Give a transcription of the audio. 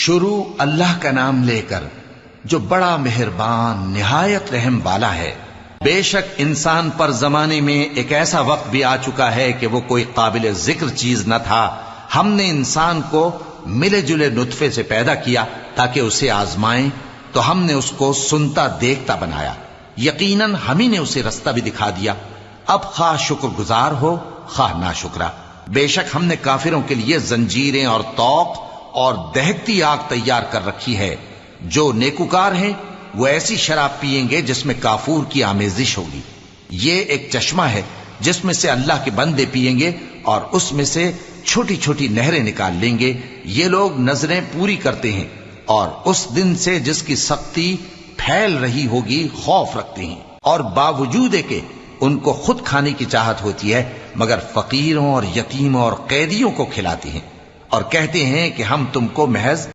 شروع اللہ کا نام لے کر جو بڑا مہربان نہایت رحم والا ہے۔ بے شک انسان پر زمانے میں ایک ایسا وقت بھی آ چکا ہے کہ وہ کوئی قابل ذکر چیز نہ تھا۔ ہم نے انسان کو ملے جلے نطفے سے پیدا کیا تاکہ اسے آزمائیں، تو ہم نے اس کو سنتا دیکھتا بنایا، یقیناً ہم ہی نے اسے رستہ بھی دکھا دیا۔ اب خواہ شکر گزار ہو خواہ ناشکرا۔ بے شک ہم نے کافروں کے لیے زنجیریں اور طوق اور دہکتی آگ تیار کر رکھی ہے۔ جو نیکوکار ہیں وہ ایسی شراب پیئیں گے جس میں کافور کی آمیزش ہوگی۔ یہ ایک چشمہ ہے جس میں سے اللہ کے بندے پیئیں گے اور اس میں سے چھوٹی چھوٹی نہریں نکال لیں گے۔ یہ لوگ نظریں پوری کرتے ہیں اور اس دن سے جس کی سختی پھیل رہی ہوگی خوف رکھتے ہیں، اور باوجود کہ ان کو خود کھانے کی چاہت ہوتی ہے مگر فقیروں اور یتیموں اور قیدیوں کو کھلاتے ہیں، اور کہتے ہیں کہ ہم تم کو محض